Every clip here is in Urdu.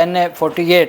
NA 48,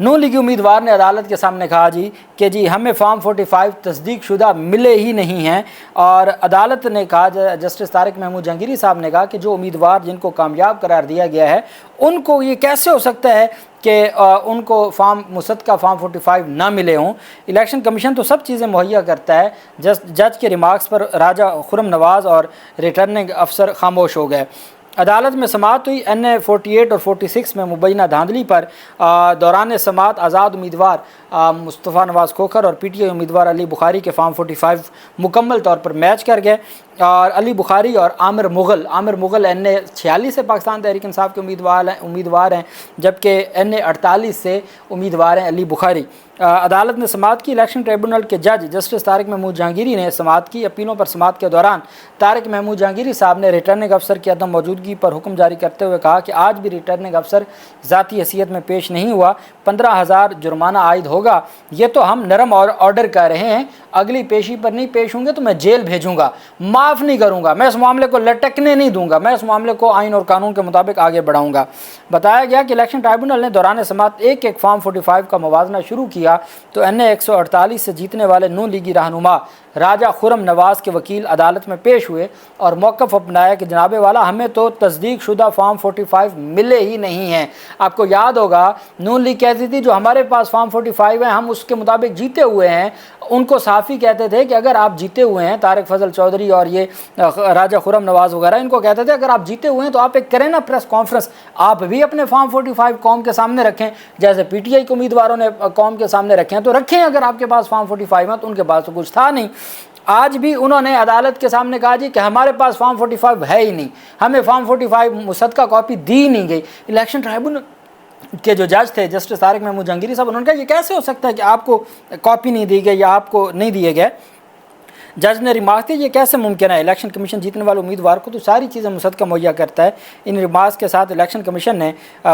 نون لیگی امیدوار نے عدالت کے سامنے کہا کہ ہمیں فارم 45 تصدیق شدہ ملے ہی نہیں ہیں، اور عدالت نے کہا، جسٹس طارق محمود جہانگیری صاحب نے کہا کہ جو امیدوار جن کو کامیاب قرار دیا گیا ہے ان کو یہ کیسے ہو سکتا ہے کہ ان کو مصدقہ فارم 45 نہ ملے ہوں۔ الیکشن کمیشن تو سب چیزیں مہیا کرتا ہے۔ جج کے ریمارکس پر راجہ خرم نواز اور ریٹرننگ افسر خاموش ہو گئے۔ عدالت میں سماعت ہوئی۔ NA-48 اور 46 میں مبینہ دھاندلی پر دوران سماعت آزاد امیدوار مصطفیٰ نواز کھوکھر اور PTI امیدوار علی بخاری کے فارم 45 مکمل طور پر میچ کر گئے، اور علی بخاری اور عامر مغل NA-46 سے پاکستان تحریک انصاف کے امیدوار ہیں، جبکہ NA-48 سے امیدوار ہیں علی بخاری۔ عدالت نے سماعت کی۔ الیکشن ٹریبونل کے جج جسٹس طارق محمود جہانگیری نے سماعت کی۔ اپیلوں پر سماعت کے دوران طارق محمود جہانگیری صاحب نے ریٹرننگ افسر کی عدم موجودگی پر حکم جاری کرتے ہوئے کہا کہ آج بھی ریٹرننگ افسر ذاتی حیثیت میں پیش نہیں ہوا، 15,000 جرمانہ عائد ہوگا۔ یہ تو ہم نرم آرڈر کر رہے ہیں، اگلی پیشی پر نہیں پیش ہوں گے تو میں جیل بھیجوں گا، معاف نہیں کروں گا، میں اس معاملے کو لٹکنے نہیں دوں گا، میں اس معاملے کو آئین اور قانون کے مطابق آگے بڑھاؤں گا۔ بتایا گیا کہ الیکشن ٹرائبونل نے دوران سماعت ایک فارم 45 کا موازنہ شروع کیا تو NA-148 سے جیتنے والے نون لیگی رہنما راجہ خرم نواز کے وکیل عدالت میں پیش ہوئے اور موقف اپنایا کہ جناب والا ہمیں تو تصدیق شدہ فارم 45 ملے ہی نہیں ہیں۔ آپ کو یاد ہوگا نون لیگ کہتی تھی جو ہمارے پاس فارم 45 ہیں ہم اس کے مطابق جیتے ہوئے ہیں۔ ان کو صحافی کہتے تھے کہ اگر آپ جیتے ہوئے ہیں، طارق فضل چودھری اور یہ راجہ خرم نواز وغیرہ ان کو کہتے تھے اگر آپ جیتے ہوئے ہیں تو آپ ایک کریں نا پریس کانفرنس، آپ بھی اپنے فارم 45 قوم کے سامنے رکھیں، جیسے PTI کے امیدواروں نے قوم کے سامنے رکھیں تو رکھیں۔ اگر آپ کے پاس فارم 45 ہیں تو ان کے پاس تو کچھ تھا نہیں۔ آج بھی انہوں نے عدالت کے سامنے کہا کہ ہمارے پاس فارم 45 ہے ہی نہیں، ہمیں فارم 45 مصدقہ کاپی دی نہیں گئی۔ الیکشن ٹرائبونل کے جو جج تھے جسٹس طارق محمود جہانگیری صاحب، انہوں نے کہا یہ کیسے ہو سکتا ہے کہ آپ کو کاپی نہیں دی گئی یا آپ کو نہیں دیے گئے۔ جج نے ریمارک کیا یہ کیسے ممکن ہے، الیکشن کمیشن جیتنے والے امیدوار کو تو ساری چیزیں مصدقہ مہیا کرتا ہے۔ ان ریمارکس کے ساتھ الیکشن کمیشن نے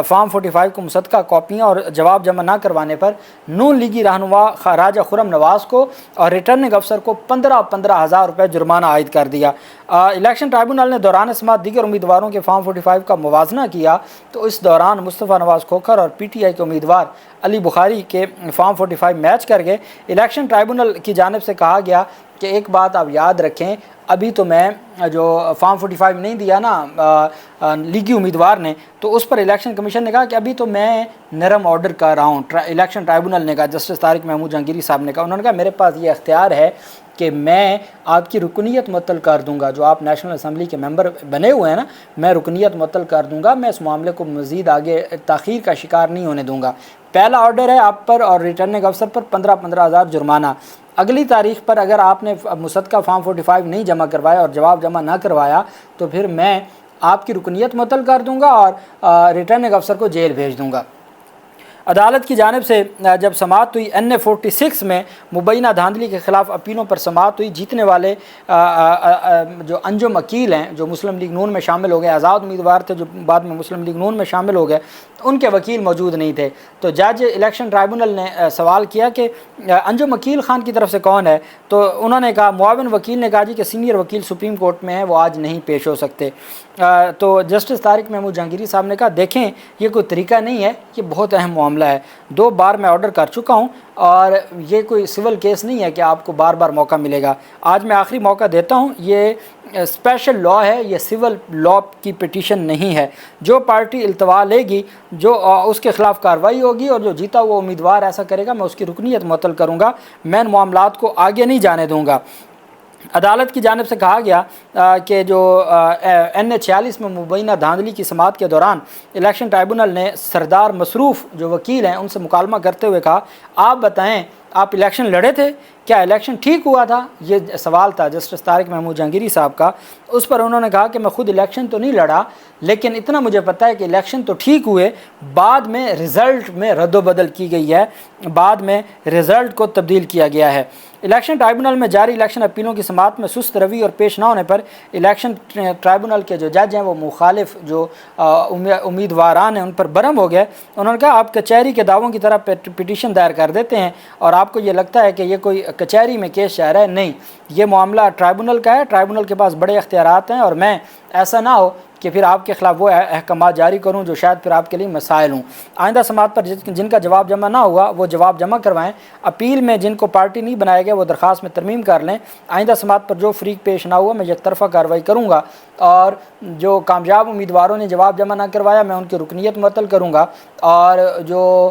فارم 45 کو مصدقہ کاپیاں اور جواب جمع نہ کروانے پر نون لیگی رہنما راجہ خرم نواز کو اور ریٹرننگ افسر کو 15,000 روپے جرمانہ عائد کر دیا۔ الیکشن ٹرائبونل نے دوران سماعت دیگر امیدواروں کے فارم 45 کا موازنہ کیا تو اس دوران مصطفیٰ نواز کھوکھر اور PTI کے امیدوار علی بخاری کے فارم 45 میچ کر گئے۔ الیکشن ٹرائبونل کی جانب سے کہا گیا کہ ایک بات آپ یاد رکھیں، ابھی تو میں جو فارم 45 نہیں دیا نا لیگی امیدوار نے، تو اس پر الیکشن کمیشن نے کہا کہ ابھی تو میں نرم آرڈر کر رہا ہوں۔ الیکشن ٹرائبونل نے کہا، جسٹس طارق محمود جہانگیری صاحب نے کہا، انہوں نے کہا میرے پاس یہ اختیار ہے کہ میں آپ کی رکنیت معطل کر دوں گا، جو آپ نیشنل اسمبلی کے ممبر بنے ہوئے ہیں نا، میں رکنیت معطل کر دوں گا، میں اس معاملے کو مزید آگے تاخیر کا شکار نہیں ہونے دوں گا۔ پہلا آرڈر ہے آپ پر اور ریٹرننگ افسر پر 15,000 جرمانہ۔ اگلی تاریخ پر اگر آپ نے مصدقہ فارم 45 نہیں جمع کروایا اور جواب جمع نہ کروایا تو پھر میں آپ کی رکنیت معطل کر دوں گا اور ریٹرننگ افسر کو جیل بھیج دوں گا۔ عدالت کی جانب سے جب سماعت ہوئی NA-46 میں مبینہ دھاندلی کے خلاف اپیلوں پر سماعت ہوئی، جیتنے والے جو انجم عقیل ہیں جو مسلم لیگ نون میں شامل ہو گئے، آزاد امیدوار تھے جو بعد میں مسلم لیگ نون میں شامل ہو گئے، ان کے وکیل موجود نہیں تھے۔ تو جج الیکشن ٹرائبونل نے سوال کیا کہ انجم عقیل خان کی طرف سے کون ہے، تو انہوں نے کہا، معاون وکیل نے کہا کہ سینئر وکیل سپریم کورٹ میں ہیں، وہ آج نہیں پیش ہو سکتے۔ تو جسٹس طارق محمود جہانگیری صاحب نے کہا دیکھیں یہ کوئی طریقہ نہیں ہے، یہ بہت اہم معاملہ ہے، 2 بار میں آرڈر کر چکا ہوں اور یہ کوئی سول کیس نہیں ہے کہ آپ کو بار بار موقع ملے گا، آج میں آخری موقع دیتا ہوں، یہ اسپیشل لاء ہے، یہ سول لاء کی پٹیشن نہیں ہے، جو پارٹی التوا لے گی، جو اس کے خلاف کارروائی ہوگی اور جو جیتا ہوا امیدوار ایسا کرے گا میں اس کی رکنیت معطل کروں گا، میں ان معاملات کو آگے نہیں جانے دوں گا۔ عدالت کی جانب سے کہا گیا کہ جو NA-46 میں مبینہ دھاندلی کی سماعت کے دوران الیکشن ٹرائبونل نے سردار مصروف جو وکیل ہیں ان سے مکالمہ کرتے ہوئے کہا، آپ بتائیں آپ الیکشن لڑے تھے، کیا الیکشن ٹھیک ہوا تھا؟ یہ سوال تھا جسٹس طارق محمود جہانگیری صاحب کا۔ اس پر انہوں نے کہا کہ میں خود الیکشن تو نہیں لڑا، لیکن اتنا مجھے پتہ ہے کہ الیکشن تو ٹھیک ہوئے، بعد میں رزلٹ میں رد و بدل کی گئی ہے، بعد میں رزلٹ کو تبدیل کیا گیا ہے۔ الیکشن ٹرائبونل میں جاری الیکشن اپیلوں کی سماعت میں سست روی اور پیش نہ ہونے پر الیکشن ٹرائبونل کے جو جج ہیں وہ مخالف جو امیدواران ہیں ان پر برہم ہو گئے۔ انہوں نے کہا آپ کچہری کے دعووں کی طرح پٹیشن دائر کر دیتے ہیں اور آپ کو یہ لگتا ہے کہ یہ کوئی کچہری میں کیس چل رہا ہے، نہیں، یہ معاملہ ٹرائبونل کا ہے، ٹرائبونل کے پاس بڑے اختیارات ہیں اور میں ایسا نہ ہو کہ پھر آپ کے خلاف وہ احکامات جاری کروں جو شاید پھر آپ کے لیے مسائل ہوں۔ آئندہ سماعت پر جن کا جواب جمع نہ ہوا وہ جواب جمع کروائیں۔ اپیل میں جن کو پارٹی نہیں بنایا گیا وہ درخواست میں ترمیم کر لیں۔ آئندہ سماعت پر جو فریق پیش نہ ہوا میں یک طرفہ کارروائی کروں گا، اور جو کامیاب امیدواروں نے جواب جمع نہ کروایا میں ان کی رکنیت معطل کروں گا، اور جو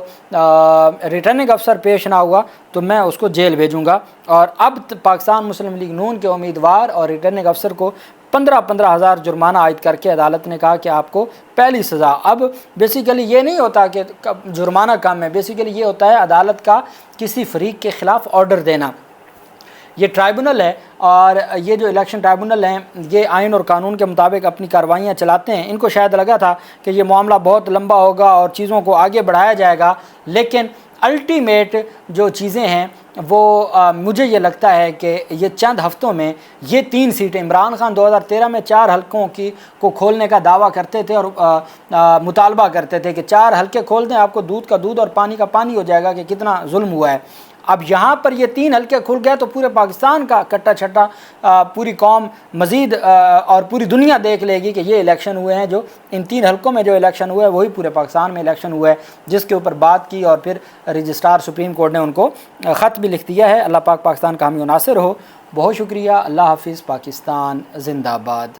ریٹرننگ افسر پیش نہ ہوا تو میں اس کو جیل بھیجوں گا۔ اور اب پاکستان مسلم لیگ نون کے امیدوار اور ریٹرننگ افسر کو 15 ہزار جرمانہ عائد کر کے عدالت نے کہا کہ آپ کو پہلی سزا۔ اب بیسیکلی یہ نہیں ہوتا کہ جرمانہ کم ہے، بیسیکلی یہ ہوتا ہے عدالت کا کسی فریق کے خلاف آرڈر دینا۔ یہ ٹرائبونل ہے، اور یہ جو الیکشن ٹرائبونل ہیں یہ آئین اور قانون کے مطابق اپنی کارروائیاں چلاتے ہیں۔ ان کو شاید لگا تھا کہ یہ معاملہ بہت لمبا ہوگا اور چیزوں کو آگے بڑھایا جائے گا، لیکن الٹیمیٹ جو چیزیں ہیں وہ مجھے یہ لگتا ہے کہ یہ چند ہفتوں میں یہ 3 سیٹیں، عمران خان 2013 میں 4 حلقوں کو کھولنے کا دعویٰ کرتے تھے اور مطالبہ کرتے تھے کہ 4 حلقے کھول دیں، آپ کو دودھ کا دودھ اور پانی کا پانی ہو جائے گا کہ کتنا ظلم ہوا ہے۔ اب یہاں پر یہ 3 حلقے کھل گئے تو پورے پاکستان کا کٹا چھٹا پوری قوم مزید اور پوری دنیا دیکھ لے گی کہ یہ الیکشن ہوئے ہیں، جو ان 3 حلقوں میں جو الیکشن ہوا ہے وہی پورے پاکستان میں الیکشن ہوا ہے، جس کے اوپر بات کی اور پھر رجسٹرار سپریم کورٹ نے ان کو خط بھی لکھ دیا ہے۔ اللہ پاک پاکستان کا حامی و ناصر ہو۔ بہت شکریہ۔ اللہ حافظ۔ پاکستان زندہ باد۔